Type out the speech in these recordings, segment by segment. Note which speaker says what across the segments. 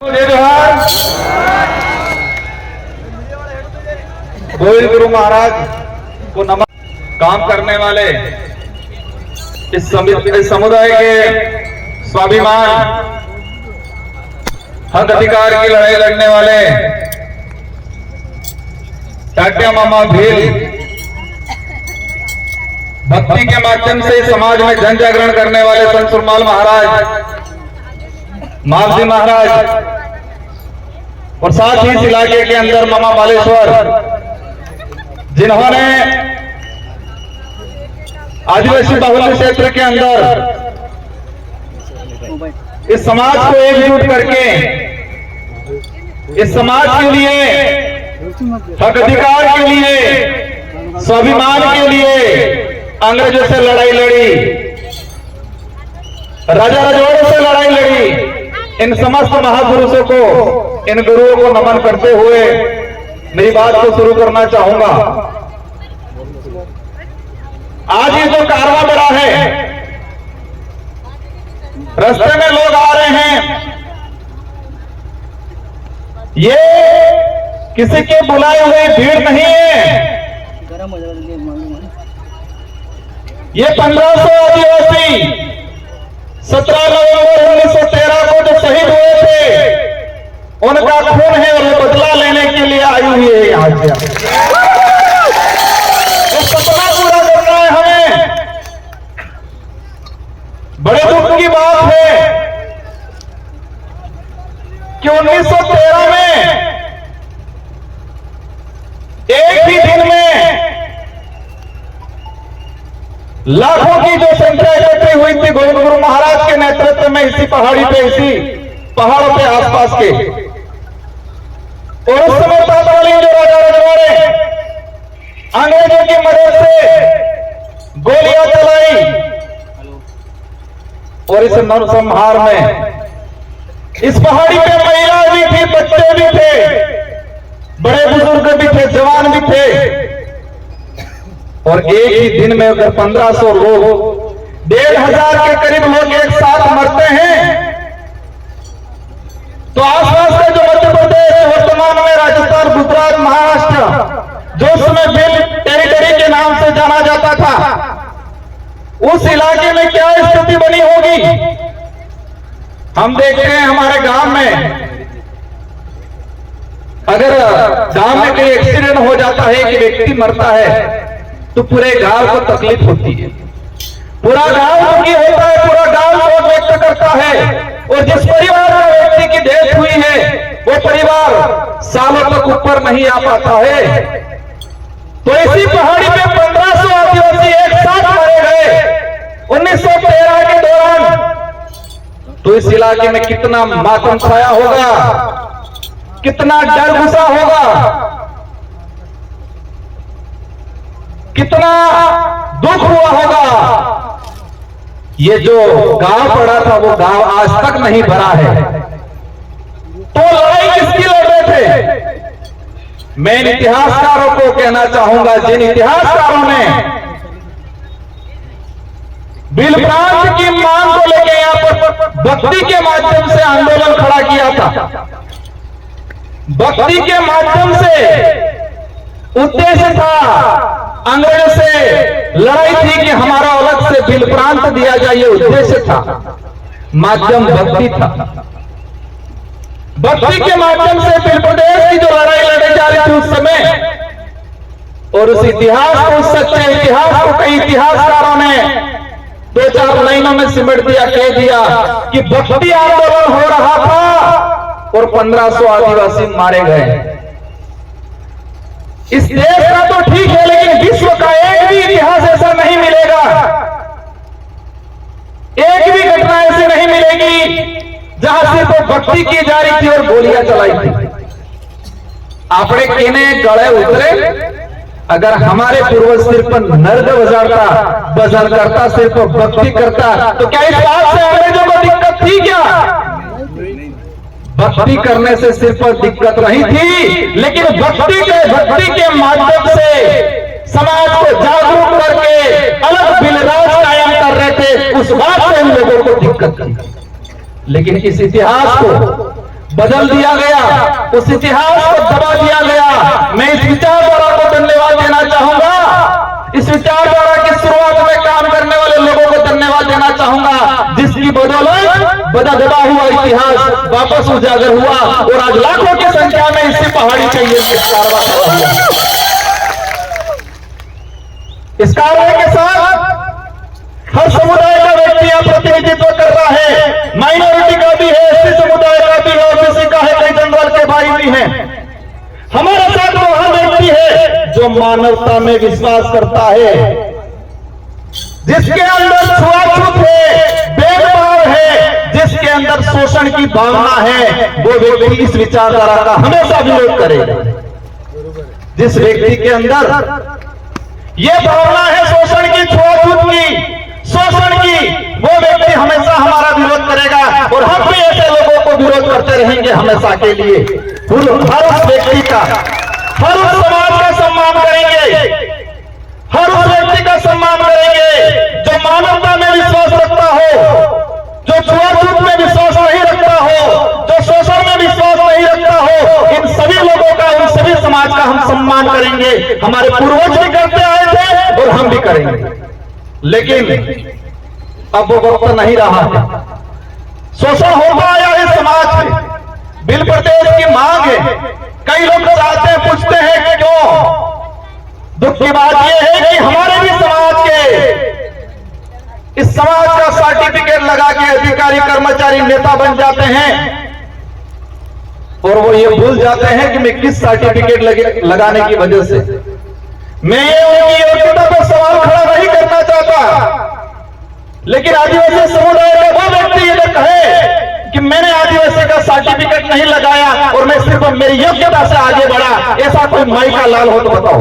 Speaker 1: जय जोहार। गोविंद गुरु महाराज को नमन। काम करने वाले इस समुदाय के स्वाभिमान हक अधिकार की लड़ाई लड़ने वाले टाटिया मामा भील भक्ति के माध्यम से समाज में जन जागरण करने वाले संत सुरमाल महाराज, मावजी महाराज और साथ ही इस इलाके के अंदर मामा बालेश्वर, जिन्होंने आदिवासी बहुल क्षेत्र के अंदर इस समाज को एकजुट करके इस समाज के लिए, हक अधिकार के लिए, स्वाभिमान के लिए अंग्रेजों से लड़ाई लड़ी, राजा रजवाड़ों से लड़ाई लड़ी। इन समस्त महापुरुषों को, इन गुरुओं को नमन करते हुए मेरी बात को शुरू करना चाहूंगा। आज ये जो कारवां बढ़ा है, रास्ते में लोग आ रहे हैं, ये किसी के बुलाए हुए भीड़ नहीं है। ये 1500 आदिवासी 17 नवंबर 1913 को जो शहीद हुए थे, उनका खून है और वो बदला लेने के लिए आई हुई है यहाँ से। तो सपना पूरा करना है हमें। बड़े दुख की बात है कि 1913 में एक ही दिन में लाखों की जो संख्या इकट्ठी हुई थी गोविंद गुरु महाराज के नेतृत्व में, इसी पहाड़ी पे, इसी पहाड़ों के आसपास के। और उस समय तातवाली जो राजा रजवाड़े अंग्रेजों की मदद से गोलियां चलाई और इस नरसंहार में इस पहाड़ी पे महिला भी थी, बच्चे भी थे, बड़े बुजुर्ग भी थे, जवान भी थे। और एक ही दिन में अगर 1500 लोग, 1500 के करीब लोग एक साथ मरते हैं, तो आसपास का जो मध्य प्रदेश, वर्तमान में राजस्थान, गुजरात, महाराष्ट्र, जो उसमें बिल टेरिटरी के नाम से जाना जाता था, उस इलाके में क्या स्थिति बनी होगी। हम देखते हैं हमारे गांव में, अगर गांव में कोई एक्सीडेंट हो जाता है, कि व्यक्ति मरता है, तो पूरे गांव को तकलीफ होती है, पूरा गांव दुखी होता है, पूरा गांव शोक व्यक्त करता है। और जिस परिवार में व्यक्ति की डेथ हुई है, वो परिवार सालों तक ऊपर नहीं आ पाता है। तो इसी पहाड़ी पे 1500 आदिवासी एक साथ मारे गए 1913 के दौरान। तो इस इलाके में कितना मातम छाया होगा, कितना डर घुसा होगा, कितना दुख हुआ होगा। ये जो गांव पड़ा था, वो गांव आज तक नहीं भरा है। तो लड़ाई किसकी लड़ रहे थे? मैं इन इतिहासकारों को कहना चाहूंगा, जिन इतिहासकारों ने बिल प्रांत की मांग को लेकर यहां पर भक्ति के माध्यम से आंदोलन खड़ा किया था। भक्ति के माध्यम से उद्देश्य था, अंग्रेजों से लड़ाई थी कि हमारा अलग से बिल प्रांत दिया जाए, ये उद्देश्य था। माध्यम भक्ति था। भक्ति के माध्यम से बिल प्रदेश की जो लड़ाई लड़ी जा रही थी उस समय, और उस इतिहास को, उस सच्चे इतिहास को कई इतिहासकारों ने 2-4 लाइनों में सिमट दिया, कह दिया कि भक्ति आंदोलन हो रहा था और 1500 आदिवासी मारे गए। इस देश का तो ठीक है, लेकिन विश्व का एक भी इतिहास ऐसा नहीं मिलेगा, एक भी घटना ऐसी नहीं मिलेगी जहां सिर्फ भक्ति की जा रही थी और गोलियां चलाई थी। आपने कहने गड़े उतरे, अगर हमारे पूर्वज सिर्फ नर्द भजन करता, सिर्फ भक्ति करता, तो क्या इस बात से अंग्रेजों को दिक्कत थी क्या? भक्ति करने से सिर्फ दिक्कत नहीं थी, लेकिन भक्ति के माध्यम से समाज को जागरूक करके अलग बिलराज कायम कर रहे थे, उस बात से इन लोगों को दिक्कत थी। लेकिन इस इतिहास को बदल दिया गया, उस इतिहास को दबा दिया गया। मैं इस विचारधारा को धन्यवाद देना चाहूंगा, इस विचारधारा की शुरुआत में काम करने वाले लोगों को धन्यवाद देना चाहूंगा, जिसकी बदौलत दबा हुआ इतिहास वापस उजागर हुआ और आज लाखों की संख्या में इसी पहाड़ी पे ये कारवां खड़ा हुआ। इस कारवां के साथ हर समुदाय का व्यक्ति यहां प्रतिनिधित्व कर रहा है, माइनॉरिटी का भी है, एसटी समुदाय का भी है, ओबीसी का है, कई जनरल के भाई भी हैं। हमारे साथ वो हर व्यक्ति है जो मानवता में विश्वास करता है, जिसके अंदर छुआछूत है, भेदभाव है, जिसके अंदर शोषण की भावना है, वो व्यक्ति इस विचारधारा का हमेशा विरोध करेगा। जिस व्यक्ति के अंदर ये भावना है शोषण की, छुआछूत की, शोषण की, वो व्यक्ति हमेशा हमारा विरोध करेगा और हम भी ऐसे लोगों को विरोध करते रहेंगे हमेशा के लिए। हर उस व्यक्ति का, हर उस समाज का सम्मान करेंगे, हर उस व्यक्ति का सम्मान करेंगे जो मानवता में विश्वास रखता हो, जो छुआछूत में विश्वास नहीं रखता हो, जो शोषण में विश्वास नहीं रखता हो। इन सभी लोगों का, उन सभी समाज का हम सम्मान करेंगे। हमारे पूर्वज भी करते आए थे और हम भी करेंगे, लेकिन अब वो वक्त नहीं रहा है। शोषण होता आया है समाज में, बिल प्रदेश की मांग है। कई लोग चाहते हैं, पूछते हैं कि क्यों। दुख की बात यह है कि हमारे भी समाज के, इस समाज का सर्टिफिकेट लगा के अधिकारी, कर्मचारी, नेता बन जाते हैं और वो ये भूल जाते हैं कि मैं किस सर्टिफिकेट लगाने की वजह से। मैं ये उनकी योग्यता पर सवाल खड़ा नहीं करना चाहता, लेकिन आदिवासी समुदाय का वो व्यक्ति ये कहे कि मैंने आदिवासी का सर्टिफिकेट नहीं लगाया और मैं सिर्फ मेरी योग्यता से आगे बढ़ा, ऐसा कोई माई का लाल हो तो बताओ।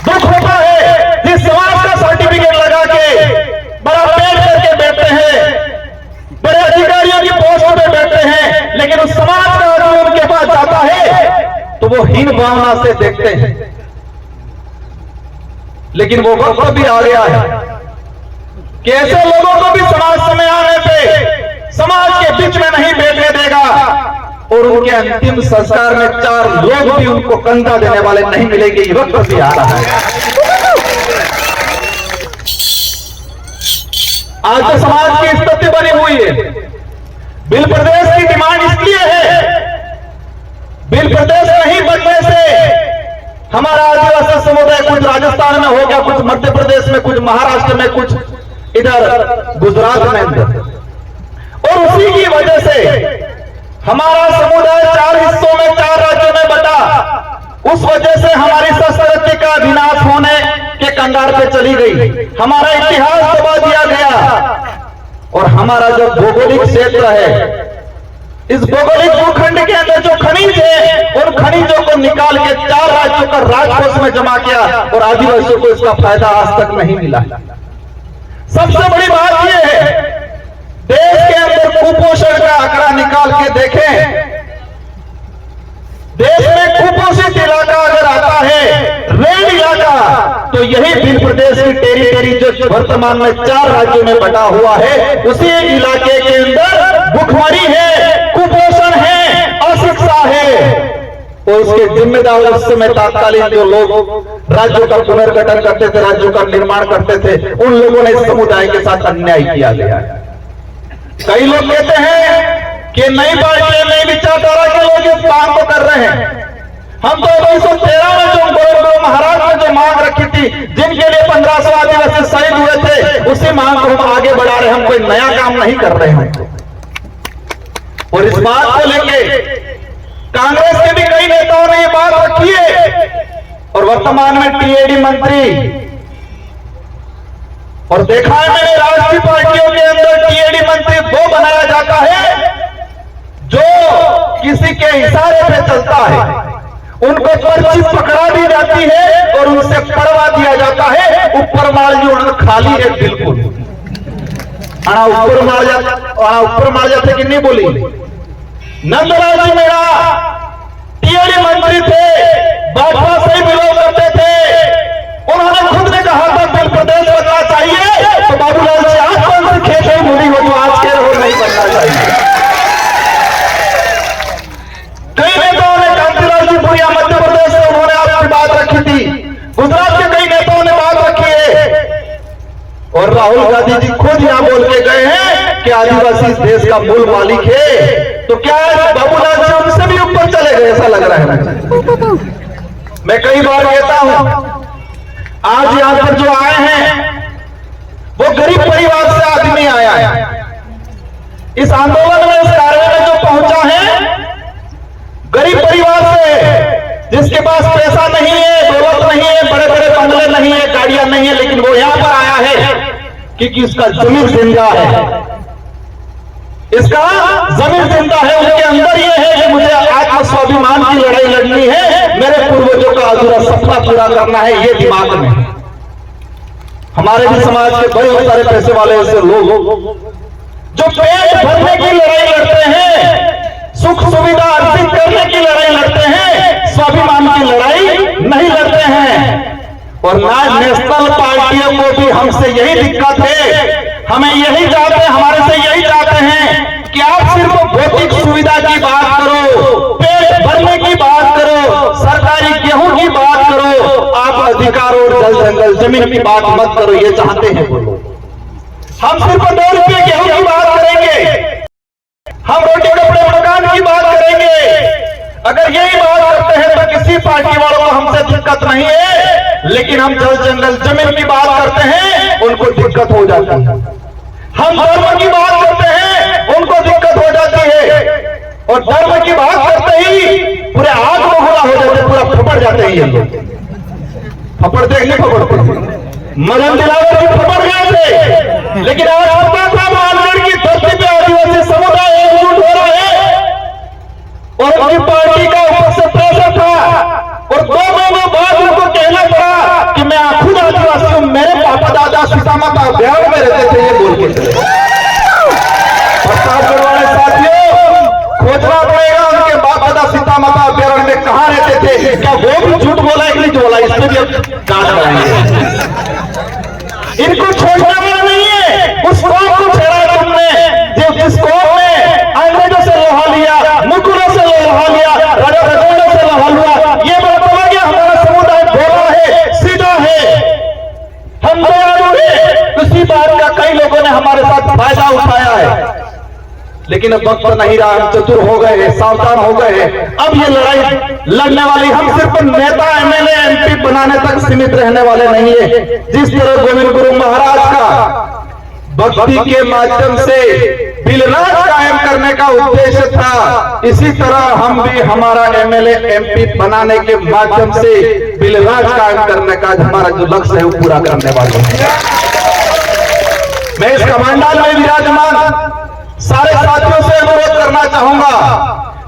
Speaker 1: दुख होता है जिस समाज का सर्टिफिकेट लगा के बड़ा पेड़ करके बैठते हैं, बड़े अधिकारियों की पोस्ट पे बैठते हैं, लेकिन उस समाज का आदमी उनके पास जाता है तो वो हीन भावना से देखते हैं। लेकिन वो वक्त भी आ गया है कि ऐसे लोगों को भी समाज समय आने पे समाज के बीच में नहीं बैठने देगा और उनके अंतिम संस्कार में 4 लोग भी उनको कंधा देने वाले नहीं मिलेंगे। ये वक्त भी आ रहा है। आज जो समाज की स्थिति बनी हुई है, बिल प्रदेश की डिमांड इसलिए है, बिल प्रदेश नहीं बनने से हमारा आदिवासी समुदाय कुछ राजस्थान में हो गया, कुछ मध्य प्रदेश में, कुछ महाराष्ट्र में, कुछ इधर गुजरात में, और उसी की वजह से हमारा समुदाय 4 हिस्सों में, 4 राज्यों में बटा। उस वजह से हमारी संस्कृति का विनाश होने के कंगार पे चली गई, हमारा इतिहास दबा दिया गया और हमारा जो भौगोलिक क्षेत्र है, इस भौगोलिक भूखंड के अंदर जो खनिज है, उन खनिजों को निकाल के 4 राज्यों का राजकोष में जमा किया और आदिवासियों को इसका फायदा आज तक नहीं मिला। सबसे बड़ी बात यह है, देश के अंदर कुपोषण का आंकड़ा निकाल के देखें, देश में कुपोषित इलाका अगर आता है, रेड इलाका, तो यही बिल प्रदेश की टेरिटरी जो वर्तमान में 4 राज्यों में बटा हुआ है, उसी इलाके के अंदर भुखमरी है, कुपोषण है, अशिक्षा है। और उसके जिम्मेदार उस समय तात्कालिक जो लोग राज्यों का पुनर्गठन करते थे, राज्यों का निर्माण करते थे, उन लोगों ने इस समुदाय के साथ अन्याय किया गया है। कई लोग कहते हैं कि नई पार्टी, नई विचारधारा के लोग इस मांग को कर रहे हैं। हम तो 1913 में जो गोरखपुर महाराज ने जो मांग रखी थी, जिनके लिए 1500 आदिवासी शहीद हुए थे, उसी मांग को हम आगे बढ़ा रहे हैं। हम कोई नया काम नहीं कर रहे हैं। और इस बात को लेके कांग्रेस के भी कई नेताओं ने ये बात रखी है और वर्तमान में टीएडी मंत्री, और देखा है मैंने राष्ट्रीय पार्टियों के अंदर टीएडी मंत्री वो बनाया जाता है जो किसी के इशारे पे चलता है, उनको पर्ची पकड़ा दी जाती है और उनसे पढ़वा दिया जाता है। ऊपर माल जो खाली है बिल्कुल, ऊपर मार जाते कि नहीं बोली। नंदलाल जी मेरा टीएडी मंत्री थे, भाजपा से बिलोंग करते थे। उन्होंने खुद ने कहा था बिल प्रदेश बनना चाहिए, तो बाबूलाल से आज कौन सी खेत है मुड़ी हो जो आज के हो नहीं बनना चाहिए। आदिवासी इस देश का मूल मालिक है, तो क्या बाबूलाल जी उनसे भी ऊपर चले गए? ऐसा लग रहा है मुझे। मैं कई बार कहता हूं, आज यहां पर जो आए हैं वो गरीब परिवार से आदमी आया है। इस आंदोलन में, इस कार्य में जो पहुंचा है गरीब परिवार से, जिसके पास पैसा नहीं है, दौलत नहीं है, बड़े बड़े बंगले नहीं है, गाड़ियां नहीं है, लेकिन वो यहां पर आया है क्योंकि उसका जमीन जिंदा है। इसका जमीन जिंदा है, उसके अंदर ये है कि मुझे आत्म स्वाभिमान की लड़ाई लड़नी है, मेरे पूर्वजों का अधूरा सपना पूरा करना है, ये दिमाग में। हमारे भी समाज के बहुत सारे पैसे वाले ऐसे लोग जो पेट भरने की लड़ाई लड़ते हैं, सुख सुविधा अर्जित करने की लड़ाई लड़ते हैं, स्वाभिमान की लड़ाई नहीं लड़ते हैं। और ना नेशनल पार्टियों को भी हमसे यही दिक्कत है, हमें यही चाहते हैं, हमारे से यही चाहते हैं कि आप सिर्फ भौतिक सुविधा की बात करो, पेट भरने की बात करो, सरकारी गेहूं की बात करो, आप अधिकार और जल जंगल जमीन की बात मत करो, ये चाहते हैं वो लोग। हम सिर्फ 2 रुपये गेहूं की बात करेंगे, हम रोटी कपड़े मकान की बात करेंगे। अगर यही बात करते हैं तो किसी पार्टी वालों को हमसे दिक्कत नहीं है, लेकिन हम जल जंगल जमीन की बात करते हैं उनको दिक्कत हो जाती है। हम धर्म की बात करते हैं उनको दिक्कत हो जाती है, और धर्म की बात करते ही पूरे आग बबूला हो जाते, पूरा फपड़ जाते हैं ये लोग। फपड़ते नहीं फपड़ते, मदन दिलावर जी फपड़ गए थे, लेकिन आज पता था मानगढ़ की धरती पे आदिवासी समुदाय एकजुट हो रहा है, और उनकी पार्टी का ऊपर से प्रेशर था, और 2 महीनों बाद उनको कहना पड़ा कि मैं खुद आदिवासी हूं, मेरे पापा दादा सीता माता बिहार में रहते थे, ये बोल के चले। प्रतापगढ़ वाले साथियों, खोजना पड़ेगा उनके बाप दादा सीता माता अभ्यारण्य में कहां रहते थे, क्या वो भी झूठ बोला कि नहीं बोला, इसमें भी जांच कराएंगे। इनको छोड़ना वाला नहीं है, उस कौम को छेड़ा तुमने, जिस कौम में अंग्रेजों से लोहा लिया, मुगलों से लोहा लिया, राजा रजवाड़ों से लोहा लिया, ये बात बोला कि हमारा समुदाय भोला है, सीधा है, हम दयालु हैं। इसी बात का कई लोगों ने हमारे साथ फायदा उठाया है, लेकिन अब वक्त नहीं रहा, हम चतुर हो गए हैं, सावधान हो गए हैं। अब ये लड़ाई लड़ने वाली हम सिर्फ नेता एमएलए एमपी बनाने तक सीमित रहने वाले नहीं है। जिस तरह गोविंद गुरु महाराज का भक्ति के माध्यम से बिलराज कायम करने का उद्देश्य था, इसी तरह हम भी हमारा एमएलए एमपी बनाने के माध्यम से बिलराज कायम करने का हमारा जो लक्ष्य है वो पूरा करने वाले हैं। मैं इस कमांडल में विराजमान सारे साथियों से अनुरोध करना चाहूंगा,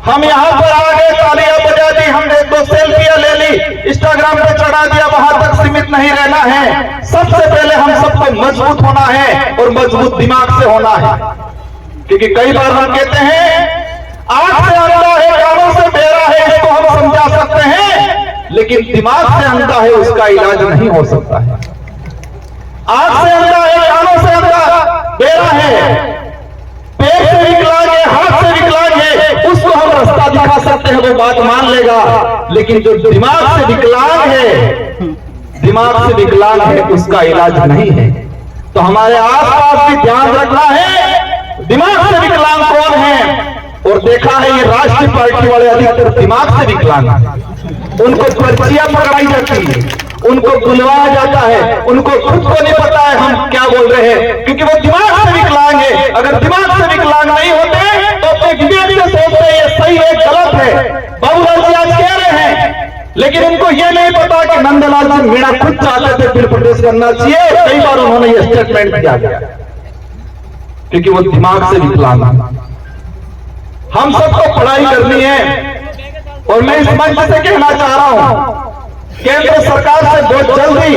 Speaker 1: हम यहां पर आ गए, तालियां बजा दी, हमने 2 सेल्फियां ले ली, इंस्टाग्राम पे चढ़ा दिया, वहां तक सीमित नहीं रहना है। सबसे पहले हम सबको मजबूत होना है, और मजबूत दिमाग से होना है, क्योंकि कई बार हम कहते हैं आंख से अंधा है, कानों से बहरा है, इसको हम समझा सकते हैं, लेकिन दिमाग से अंधा है, उसका इलाज नहीं हो सकता है। आंख से अंधा है, कानों से अंधा बहरा है, पैर से विकलांग है, हाथ से विकलांग है, उसको हम रास्ता दिखा सकते हैं, वो बात मान लेगा, लेकिन जो दिमाग से विकलांग है, दिमाग से विकलांग है, उसका इलाज नहीं है। तो हमारे आसपास भी ध्यान रखना है, दिमाग से विकलांग कौन है। और देखा है ये राष्ट्रीय पार्टी वाले अधिकतर दिमाग से विकलांग हैं, उनको पर्चियां पकड़ाई जाती है, उनको बुलवाया जाता है, उनको खुद को नहीं पता है हम क्या बोल रहे हैं, क्योंकि वो दिमाग से विकलांग है। अगर दिमाग से विकलांग नहीं होते तो अपने विवेक से सोचते हैं ये सही है गलत है। बाबूलाल जी आज कह रहे हैं, लेकिन उनको ये नहीं पता कि नंदलाल जी मीणा खुद चाहते थे फिर प्रदेश करना चाहिए, कई बार उन्होंने ये स्टेटमेंट दिया गया, क्योंकि वो दिमाग से विकलांग है। हम सबको पढ़ाई करनी है, और मैं इस मंच से कहना चाह रहा हूं, केंद्र सरकार से बहुत जल्दी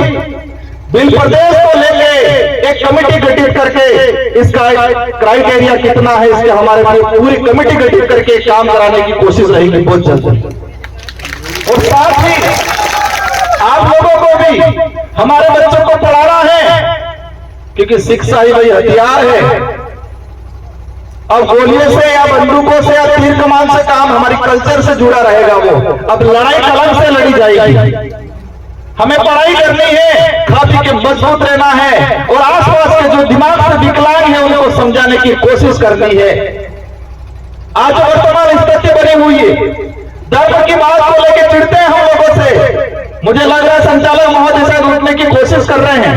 Speaker 1: बिल प्रदेश को लेके एक कमेटी गठित करके इसका क्राइटेरिया कितना है, इसके हमारे पूरी कमेटी गठित करके काम कराने की कोशिश रहेगी बहुत जल्दी। और साथ ही आप लोगों को भी हमारे बच्चों को पढ़ाना है, क्योंकि शिक्षा ही वही हथियार है। अब गोलियों से या बंदूकों से या तीर कमान से काम हमारी कल्चर से जुड़ा रहेगा, वो अब लड़ाई कलम से लड़ी जाएगी। हमें पढ़ाई करनी है, खा पी के मजबूत रहना है और आसपास के जो दिमाग से विकलांग है उनको समझाने की कोशिश करनी है। आज वर्तमान स्थिति बनी हुई है, धर्म की बात को लेकर चिढ़ते हैं हम लोगों से। मुझे लग रहा है संचालक महोदय शायद उठने की कोशिश कर रहे हैं।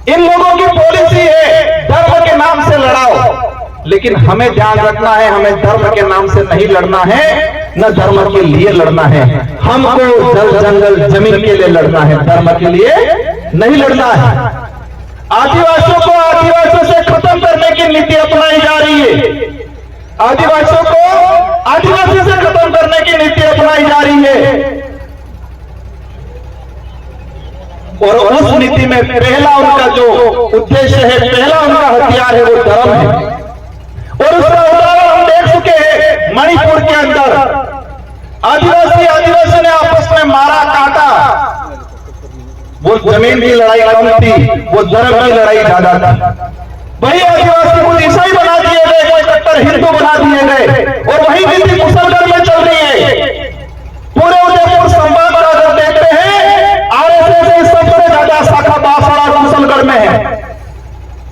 Speaker 1: इन लोगों की पॉलिसी है धर्म के नाम से लड़ाओ, लेकिन हमें ध्यान रखना है, हमें धर्म के नाम से नहीं लड़ना है, न धर्म के लिए लड़ना है। हमको जल जंगल जमीन के लिए लड़ना है, धर्म के लिए नहीं लड़ना है। आदिवासियों को आदिवासियों से खत्म करने की नीति अपनाई जा रही है। आदिवासियों को आदिवासी से खत्म करने की नीति अपनाई जा रही है और उस नीति में पहला उनका जो उद्देश्य है, पहला उनका हथियार है वो धर्म है। और उसका उदाहरण हम देख चुके हैं मणिपुर के अंदर। आदिवासी ने आपस में मारा काटा, वो जमीन की लड़ाई कम थी, वो धर्म की लड़ाई ज्यादा थी। वही आदिवासी को ईसाई बना दिए गए, कोई कट्टर हिंदू बना दिए गए और वही नीति कुशलगढ़ में चल रही है। पूरे उदयपुर संभाग का अगर देखते हैं, आरएसएस की सबसे ज्यादा शाखा बांसवाड़ा कुशलगढ़ में है।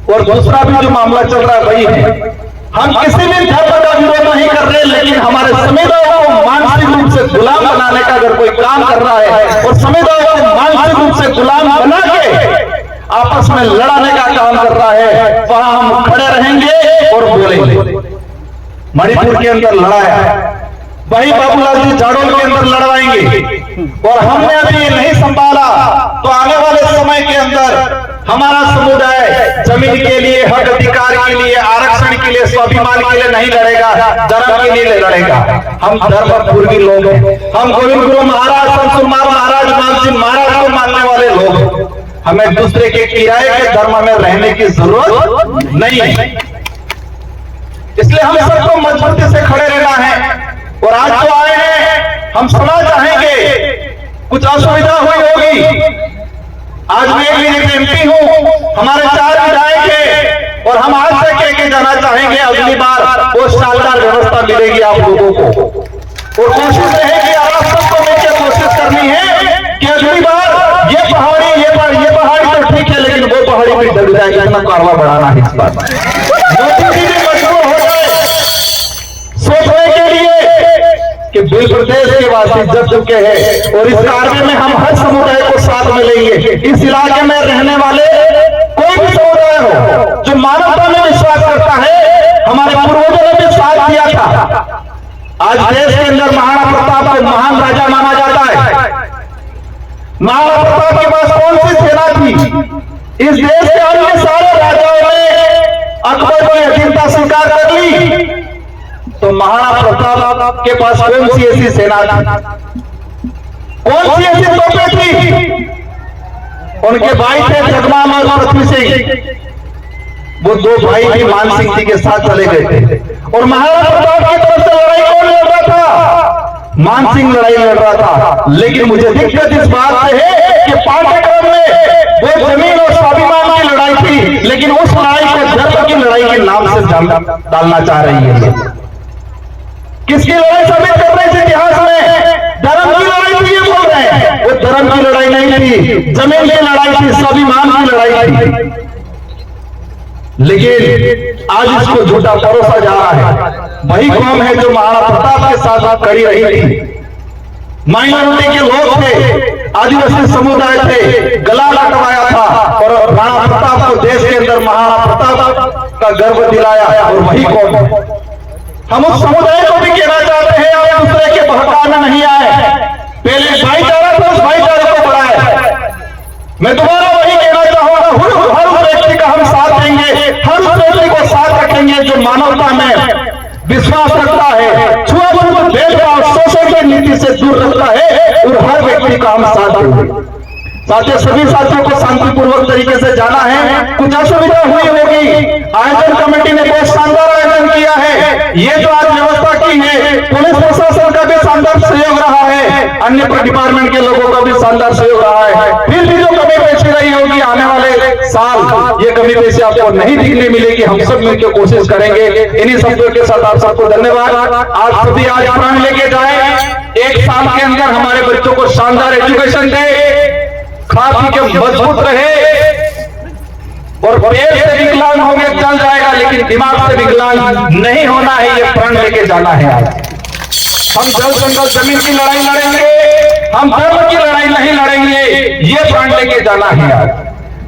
Speaker 1: और दूसरा भी जो मामला चल रहा है वही है। हम किसी भी धर्म का विरोध नहीं कर रहे, लेकिन हमारे समुदायों को मानसिक रूप से गुलाम बनाने का अगर कोई काम कर रहा है और समुदायों को मानसिक रूप से गुलाम बना के आपस में लड़ाने का काम कर रहा है, वहां हम खड़े रहेंगे और बोलेंगे। मणिपुर के अंदर लड़ाया, वही बाबूलाल जी जाडोल के अंदर लड़वाएंगे और हमने अभी ये नहीं संभाला तो आने वाले समय के अंदर हमारा समुदाय जमीन के लिए, हक अधिकार के लिए, आरक्षण के लिए, स्वाभिमान के लिए नहीं लड़ेगा, धर्म के लिए लड़ेगा। हम धर्म पूर्वी लोग हैं, हम गोविंद गुरु महाराज, संत कुमार महाराज, मानसिंह महाराज को मानने वाले लोग। हमें दूसरे के किराए के धर्म में रहने की जरूरत नहीं है। इसलिए हम सबको मजबूती से खड़े रहना है। और आज जो आए हैं, हम क्षमा चाहेंगे, कुछ असुविधा हुई होगी। आज मैं एक एमपी हूं, हमारे 4 विधायक हैं और हम आज से कह के जाना चाहेंगे अगली बार वो शानदार व्यवस्था मिलेगी आप लोगों को। और कोशिश रहेगी, आप सबको मिलकर कोशिश करनी है कि अगली बार ये पहाड़ी तो ठीक है, लेकिन वो पहाड़ी भी डग जाएगी। इतना कारवा बढ़ाना है इस बार, मजबूर हो जाए सोचने के लिए कि बिल प्रदेश के वासी जग चुके हैं और इस कार्य में हम हर समुदाय को साथ में लेंगे। इस इलाके में रहने वाले कोई भी समुदाय हो जो मानवता में विश्वास करता है, हमारे पूर्वजों ने भी साथ दिया था। आज देश के अंदर महाराणा प्रताप को महान राजा माना जाता है। महाराणा प्रताप के पास कौन सी सेना थी? इस देश के अन्य सारे राजाओं ने अकबर की अधीनता स्वीकार कर ली, तो महाराणा प्रताप के पास कौन सी ऐसी सेना थी, कौन सी ऐसी तोपें थी? उनके भाई थे जगमान और पृथ्वी सिंह, वो 2 भाई भी मान सिंह जी के साथ चले गए थे। और महाराणा प्रताप की तरफ से लड़ाई कौन लड़ रहा था? मान सिंह लड़ाई लड़ रहा था। लेकिन मुझे दिक्कत इस बात से है कि पाठ्यक्रम में वो जमीन और स्वाभिमान की लड़ाई थी, लेकिन उस लड़ाई को धर्म की लड़ाई के नाम से डालना चाह रही है। किसकी लड़ाई साबित कर रहे थे इतिहास में? धर्म की लड़ाई थी, ये बोल रहे हैं। वो धर्म की लड़ाई नहीं थी, जमीन की लड़ाई थी, स्वाभिमान की लड़ाई थी। लेकिन आज इसको झूठा परोसा जा रहा है। वही कौम है जो महाराणा प्रताप के साथ खड़ी रही थी। माइनॉरिटी के लोग थे, आदिवासी समुदाय थे, गला लटवाया था और राणा प्रताप को देश के अंदर महाराणा प्रताप का गर्व दिलाया। और वही कौम हम उस समुदाय को भी कहना चाहते हैं, आप दूसरे के बहकावे नहीं आए। पहले भाईचारा था, उस भाईचारे को बढ़ाए। मैं दोबारा वही कहना चाहूंगा, हर व्यक्ति का हम साथ देंगे, हर व्यक्ति को साथ रखेंगे जो मानवता में विश्वास रखता है, छुआछूत भेदभाव शोषण की नीति से दूर रखता है, और हर व्यक्ति का हम साथ देंगे। साथियों, सभी साथियों को शांतिपूर्वक तरीके से जाना है। कुछ असुविधा हुई होगी, आयोजन कमेटी ने बहुत शानदार आयोजन किया है। ये जो आज व्यवस्था की है, पुलिस प्रशासन का भी शानदार सहयोग रहा है, अन्य डिपार्टमेंट के लोगों का भी शानदार सहयोग रहा है। फिर भी जो कमी पेशी रही होगी, आने वाले साल ये कमी पेशी आपको नहीं दिखने मिलेगी। हम सब मिलकर कोशिश करेंगे। इन्हीं शब्दों के साथ आप सबको धन्यवाद। आप सभी आज प्राण लेके जाए, 1 साल के अंदर हमारे बच्चों को शानदार एजुकेशन दे, खा पी के मजबूत रहे और पेट से विकलांग हो गए चल जाएगा, लेकिन दिमाग से विकलांग नहीं होना है। ये प्रण लेके जाना है। आज हम जल जंगल जमीन की लड़ाई लड़ेंगे, हम धर्म की लड़ाई नहीं लड़ेंगे। ये प्रण लेके जाना है। आज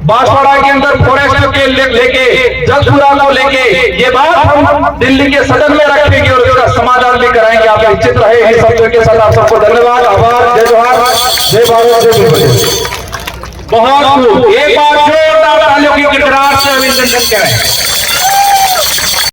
Speaker 1: बांसवाड़ा के अंदर फॉरेस्ट के लेके जलपुरा को लेके ये बात हम दिल्ली के सदन में रखेंगे और उसका समाधान भी कराएंगे। आप निश्चित रहे। इस शब्द के साथ आप सबको धन्यवाद, आभार, जय जोहार, जय भारत, जय हिंद। बहुत खूब। एक बार जोरदार तालियों की गिड़गिड़ाहट से अभिनंदन करें।